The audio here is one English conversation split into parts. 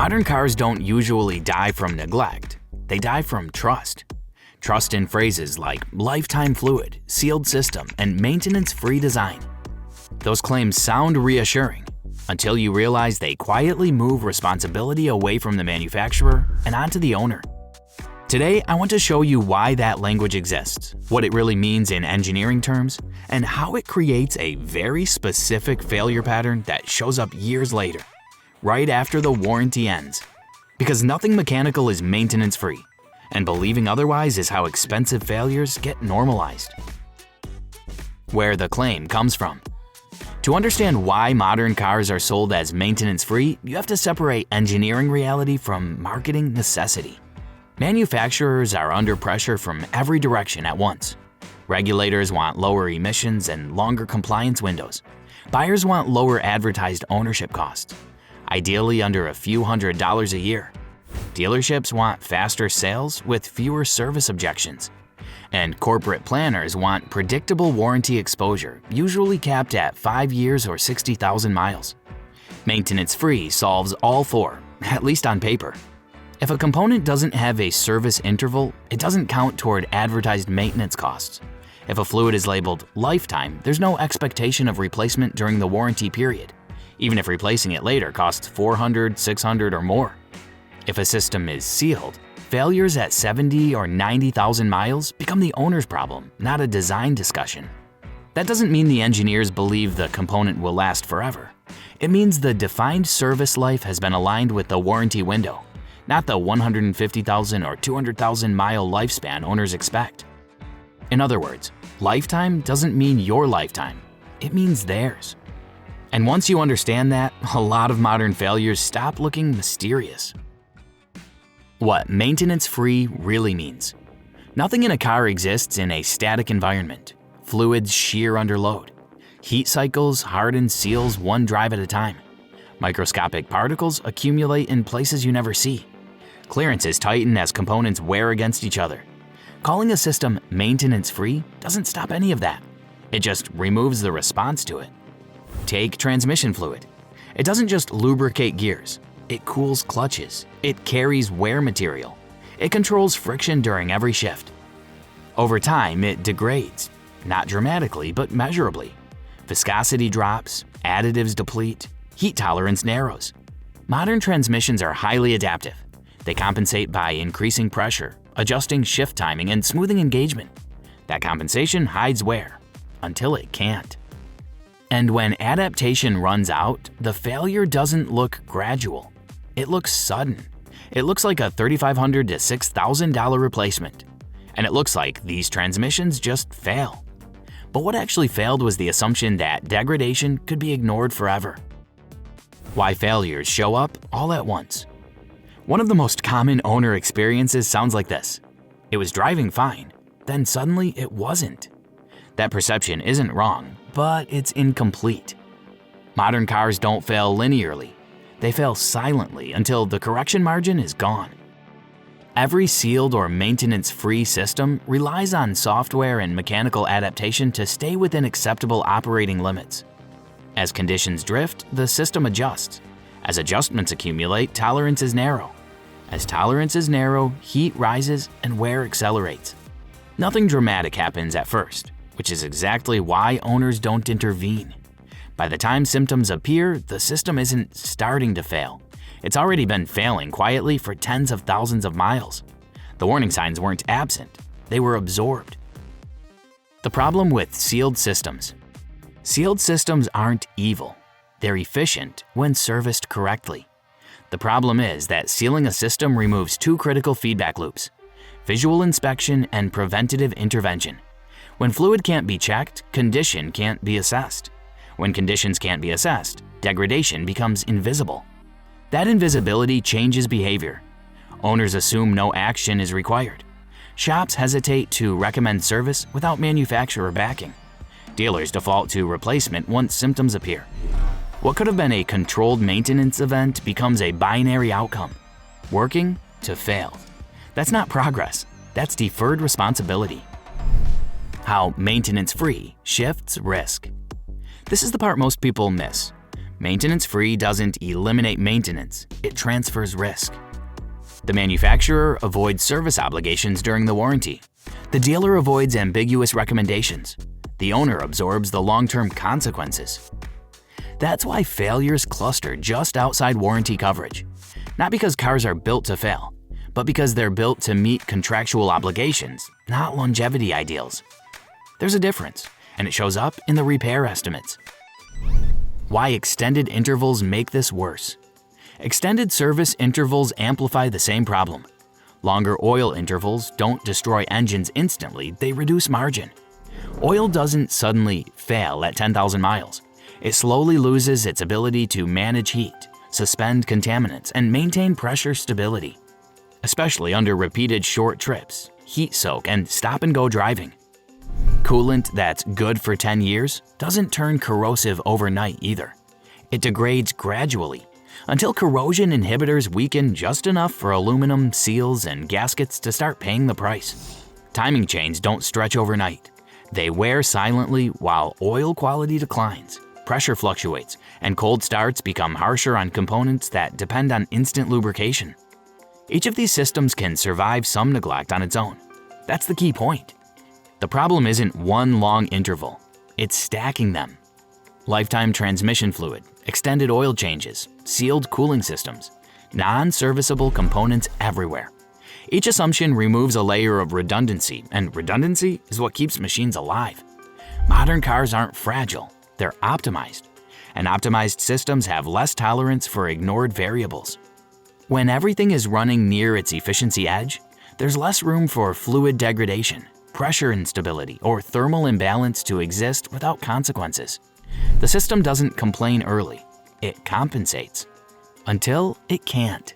Modern cars don't usually die from neglect. They die from trust. Trust in phrases like lifetime fluid, sealed system, and maintenance-free design. Those claims sound reassuring until you realize they quietly move responsibility away from the manufacturer and onto the owner. Today, I want to show you why that language exists, what it really means in engineering terms, and how it creates a very specific failure pattern that shows up years later, right after the warranty ends. Because nothing mechanical is maintenance-free, and believing otherwise is how expensive failures get normalized. Where the claim comes from. To understand why modern cars are sold as maintenance-free, you have to separate engineering reality from marketing necessity. Manufacturers are under pressure from every direction at once. Regulators want lower emissions and longer compliance windows. Buyers want lower advertised ownership costs, ideally under a few $100s a year. Dealerships want faster sales with fewer service objections. And corporate planners want predictable warranty exposure, usually capped at 5 years or 60,000 miles. Maintenance-free solves all four, at least on paper. If a component doesn't have a service interval, it doesn't count toward advertised maintenance costs. If a fluid is labeled lifetime, there's no expectation of replacement during the warranty period, even if replacing it later costs $400, $600, or more. If a system is sealed, failures at 70 or 90,000 miles become the owner's problem, not a design discussion. That doesn't mean the engineers believe the component will last forever. It means the defined service life has been aligned with the warranty window, not the 150,000 or 200,000 mile lifespan owners expect. In other words, lifetime doesn't mean your lifetime, it means theirs. And once you understand that, a lot of modern failures stop looking mysterious. What maintenance-free really means. Nothing in a car exists in a static environment. Fluids shear under load. Heat cycles harden seals one drive at a time. Microscopic particles accumulate in places you never see. Clearances tighten as components wear against each other. Calling a system maintenance-free doesn't stop any of that. It just removes the response to it. Take transmission fluid. It doesn't just lubricate gears. It cools clutches. It carries wear material. It controls friction during every shift. Over time, it degrades, not dramatically, but measurably. Viscosity drops, additives deplete, heat tolerance narrows. Modern transmissions are highly adaptive. They compensate by increasing pressure, adjusting shift timing, and smoothing engagement. That compensation hides wear, until it can't. And when adaptation runs out, the failure doesn't look gradual. It looks sudden. It looks like a $3,500 to $6,000 replacement. And it looks like these transmissions just fail. But what actually failed was the assumption that degradation could be ignored forever. Why failures show up all at once. One of the most common owner experiences sounds like this. It was driving fine, then suddenly it wasn't. That perception isn't wrong, but it's incomplete. Modern cars don't fail linearly. They fail silently until the correction margin is gone. Every sealed or maintenance-free system relies on software and mechanical adaptation to stay within acceptable operating limits. As conditions drift, the system adjusts. As adjustments accumulate, tolerances narrow. As tolerances narrow, heat rises and wear accelerates. Nothing dramatic happens at first, which is exactly why owners don't intervene. By the time symptoms appear, the system isn't starting to fail. It's already been failing quietly for tens of thousands of miles. The warning signs weren't absent, they were absorbed. The problem with sealed systems. Sealed systems aren't evil. They're efficient when serviced correctly. The problem is that sealing a system removes two critical feedback loops: visual inspection and preventative intervention. When fluid can't be checked, condition can't be assessed. When conditions can't be assessed, degradation becomes invisible. That invisibility changes behavior. Owners assume no action is required. Shops hesitate to recommend service without manufacturer backing. Dealers default to replacement once symptoms appear. What could have been a controlled maintenance event becomes a binary outcome: working to fail. That's not progress, that's deferred responsibility. How maintenance-free shifts risk. This is the part most people miss. Maintenance-free doesn't eliminate maintenance, it transfers risk. The manufacturer avoids service obligations during the warranty. The dealer avoids ambiguous recommendations. The owner absorbs the long-term consequences. That's why failures cluster just outside warranty coverage. Not because cars are built to fail, but because they're built to meet contractual obligations, not longevity ideals. There's a difference, and it shows up in the repair estimates. Why extended intervals make this worse. Extended service intervals amplify the same problem. Longer oil intervals don't destroy engines instantly, they reduce margin. Oil doesn't suddenly fail at 10,000 miles. It slowly loses its ability to manage heat, suspend contaminants, and maintain pressure stability. Especially under repeated short trips, heat soak, and stop-and-go driving. Coolant that's good for 10 years doesn't turn corrosive overnight either. It degrades gradually, until corrosion inhibitors weaken just enough for aluminum, seals, and gaskets to start paying the price. Timing chains don't stretch overnight. They wear silently while oil quality declines, pressure fluctuates, and cold starts become harsher on components that depend on instant lubrication. Each of these systems can survive some neglect on its own. That's the key point. The problem isn't one long interval, it's stacking them. Lifetime transmission fluid, extended oil changes, sealed cooling systems, non-serviceable components everywhere. Each assumption removes a layer of redundancy, and redundancy is what keeps machines alive. Modern cars aren't fragile, they're optimized. And optimized systems have less tolerance for ignored variables. When everything is running near its efficiency edge, there's less room for fluid degradation, pressure instability, or thermal imbalance to exist without consequences. The system doesn't complain early, it compensates. Until it can't.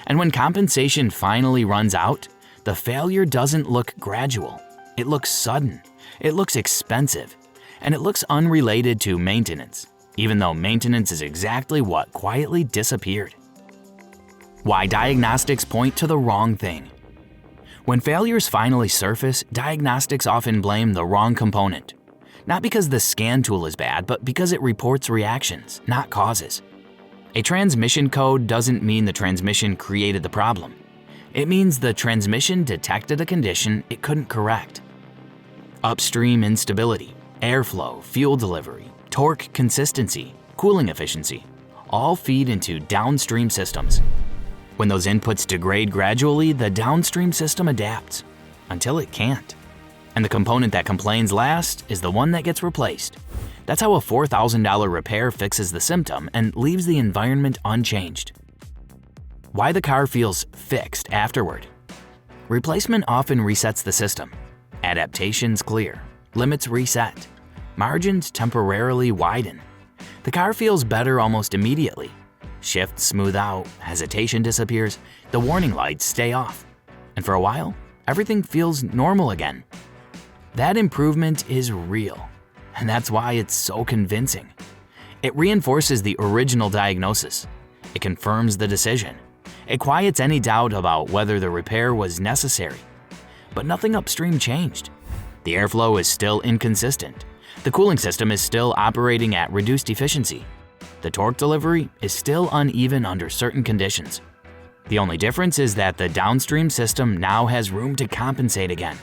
And when compensation finally runs out, the failure doesn't look gradual. It looks sudden, it looks expensive, and it looks unrelated to maintenance, even though maintenance is exactly what quietly disappeared. Why diagnostics point to the wrong thing. When failures finally surface, diagnostics often blame the wrong component. Not because the scan tool is bad, but because it reports reactions, not causes. A transmission code doesn't mean the transmission created the problem. It means the transmission detected a condition it couldn't correct. Upstream instability, airflow, fuel delivery, torque consistency, cooling efficiency, all feed into downstream systems. When those inputs degrade gradually, the downstream system adapts, until it can't. And the component that complains last is the one that gets replaced. That's how a $4,000 repair fixes the symptom and leaves the environment unchanged. Why the car feels fixed afterward. Replacement often resets the system. Adaptations clear, limits reset, margins temporarily widen. The car feels better almost immediately. Shifts smooth out, hesitation disappears, the warning lights stay off. And for a while, everything feels normal again. That improvement is real, and that's why it's so convincing. It reinforces the original diagnosis. It confirms the decision. It quiets any doubt about whether the repair was necessary. But nothing upstream changed. The airflow is still inconsistent. The cooling system is still operating at reduced efficiency. The torque delivery is still uneven under certain conditions. The only difference is that the downstream system now has room to compensate again.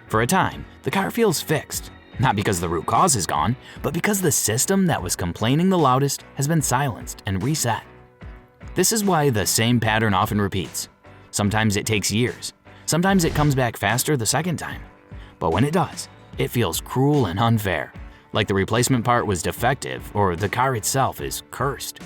For a time, the car feels fixed, not because the root cause is gone, but because the system that was complaining the loudest has been silenced and reset. This is why the same pattern often repeats. Sometimes it takes years. Sometimes it comes back faster the second time. But when it does, it feels cruel and unfair, like the replacement part was defective or the car itself is cursed.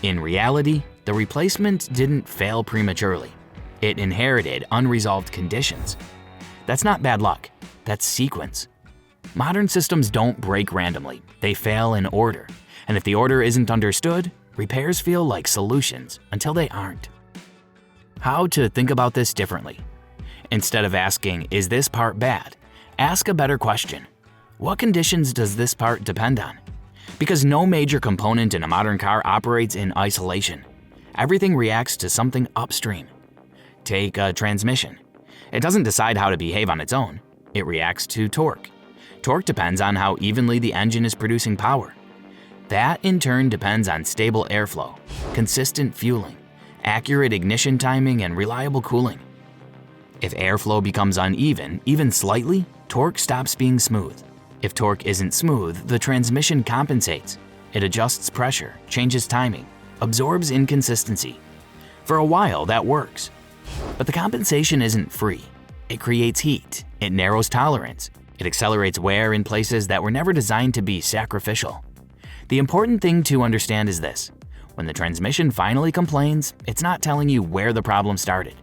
In reality, the replacement didn't fail prematurely. It inherited unresolved conditions. That's not bad luck, that's sequence. Modern systems don't break randomly, they fail in order. And if the order isn't understood, repairs feel like solutions until they aren't. How to think about this differently. Instead of asking, is this part bad? Ask a better question. What conditions does this part depend on? Because no major component in a modern car operates in isolation. Everything reacts to something upstream. Take a transmission. It doesn't decide how to behave on its own. It reacts to torque. Torque depends on how evenly the engine is producing power. That in turn depends on stable airflow, consistent fueling, accurate ignition timing, and reliable cooling. If airflow becomes uneven, even slightly, torque stops being smooth. If torque isn't smooth, the transmission compensates. It adjusts pressure, changes timing, absorbs inconsistency. For a while, that works. But the compensation isn't free. It creates heat, it narrows tolerance, it accelerates wear in places that were never designed to be sacrificial. The important thing to understand is this: when the transmission finally complains, it's not telling you where the problem started.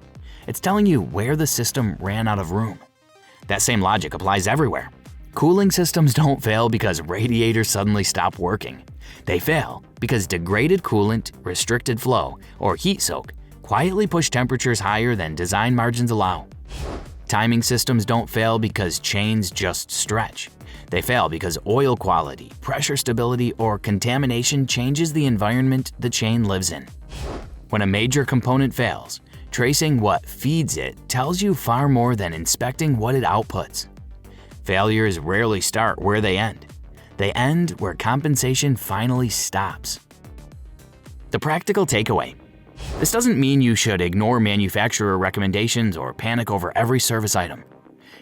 It's telling you where the system ran out of room. That same logic applies everywhere. Cooling systems don't fail because radiators suddenly stop working. They fail because degraded coolant, restricted flow, or heat soak quietly push temperatures higher than design margins allow. Timing systems don't fail because chains just stretch. They fail because oil quality, pressure stability, or contamination changes the environment the chain lives in. When a major component fails, tracing what feeds it tells you far more than inspecting what it outputs. Failures rarely start where they end. They end where compensation finally stops. The practical takeaway: this doesn't mean you should ignore manufacturer recommendations or panic over every service item.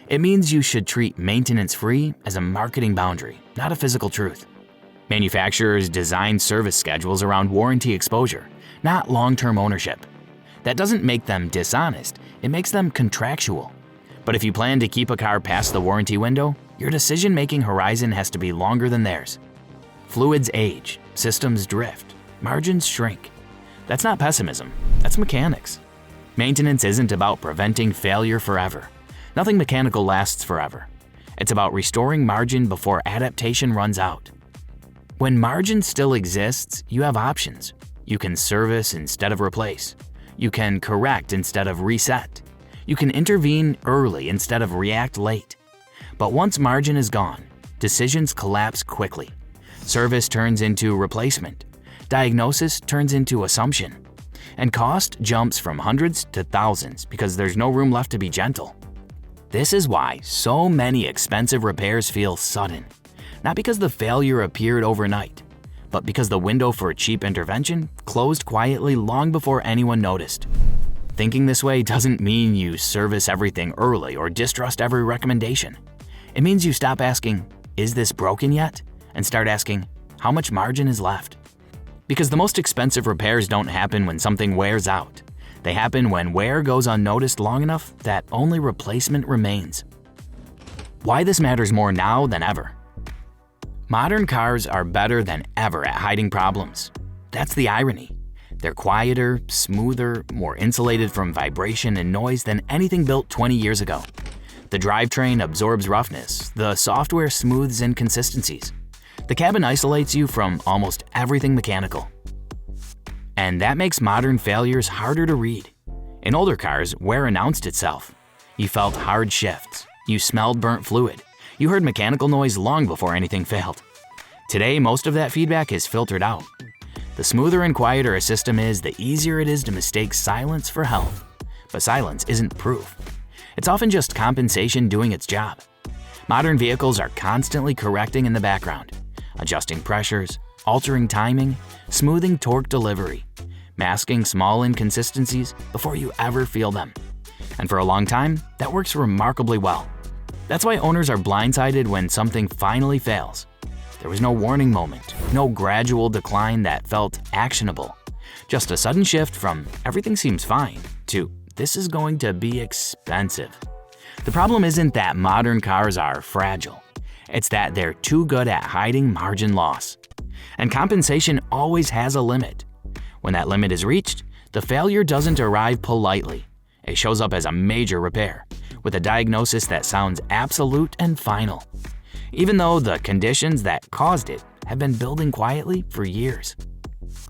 It means you should treat maintenance-free as a marketing boundary, not a physical truth. Manufacturers design service schedules around warranty exposure, not long-term ownership. That doesn't make them dishonest, it makes them contractual. But if you plan to keep a car past the warranty window, your decision-making horizon has to be longer than theirs. Fluids age, systems drift, margins shrink. That's not pessimism, that's mechanics. Maintenance isn't about preventing failure forever. Nothing mechanical lasts forever. It's about restoring margin before adaptation runs out. When margin still exists, you have options. You can service instead of replace. You can correct instead of reset. You can intervene early instead of react late. But once margin is gone, decisions collapse quickly. Service turns into replacement. Diagnosis turns into assumption. And cost jumps from hundreds to thousands because there's no room left to be gentle. This is why so many expensive repairs feel sudden. Not because the failure appeared overnight, but because the window for cheap intervention closed quietly long before anyone noticed. Thinking this way doesn't mean you service everything early or distrust every recommendation. It means you stop asking, "Is this broken yet?" and start asking, "How much margin is left?" Because the most expensive repairs don't happen when something wears out. They happen when wear goes unnoticed long enough that only replacement remains. Why this matters more now than ever. Modern cars are better than ever at hiding problems. That's the irony. They're quieter, smoother, more insulated from vibration and noise than anything built 20 years ago. The drivetrain absorbs roughness, the software smooths inconsistencies. The cabin isolates you from almost everything mechanical. And that makes modern failures harder to read. In older cars, wear announced itself. You felt hard shifts. You smelled burnt fluid. You heard mechanical noise long before anything failed. Today, most of that feedback is filtered out. The smoother and quieter a system is, the easier it is to mistake silence for health. But silence isn't proof. It's often just compensation doing its job. Modern vehicles are constantly correcting in the background, adjusting pressures, altering timing, smoothing torque delivery, masking small inconsistencies before you ever feel them. And for a long time, that works remarkably well. That's why owners are blindsided when something finally fails. There was no warning moment, no gradual decline that felt actionable. Just a sudden shift from "everything seems fine" to "this is going to be expensive." The problem isn't that modern cars are fragile. It's that they're too good at hiding margin loss. And compensation always has a limit. When that limit is reached, the failure doesn't arrive politely. It shows up as a major repair, with a diagnosis that sounds absolute and final, even though the conditions that caused it have been building quietly for years.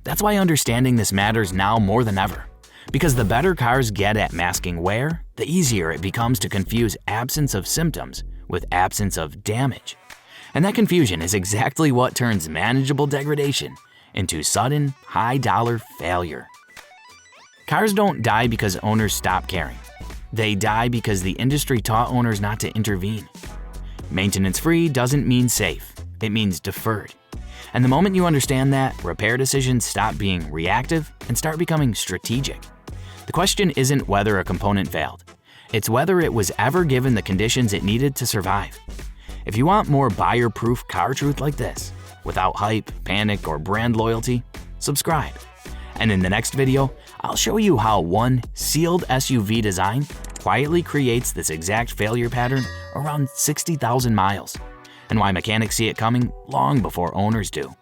That's why understanding this matters now more than ever, because the better cars get at masking wear, the easier it becomes to confuse absence of symptoms with absence of damage. And that confusion is exactly what turns manageable degradation into sudden, high-dollar failure. Cars don't die because owners stop caring. They die because the industry taught owners not to intervene. Maintenance-free doesn't mean safe, it means deferred. And the moment you understand that, repair decisions stop being reactive and start becoming strategic. The question isn't whether a component failed. It's whether it was ever given the conditions it needed to survive. If you want more buyer-proof car truth like this, without hype, panic, or brand loyalty, subscribe. And in the next video, I'll show you how one sealed SUV design quietly creates this exact failure pattern around 60,000 miles, and why mechanics see it coming long before owners do.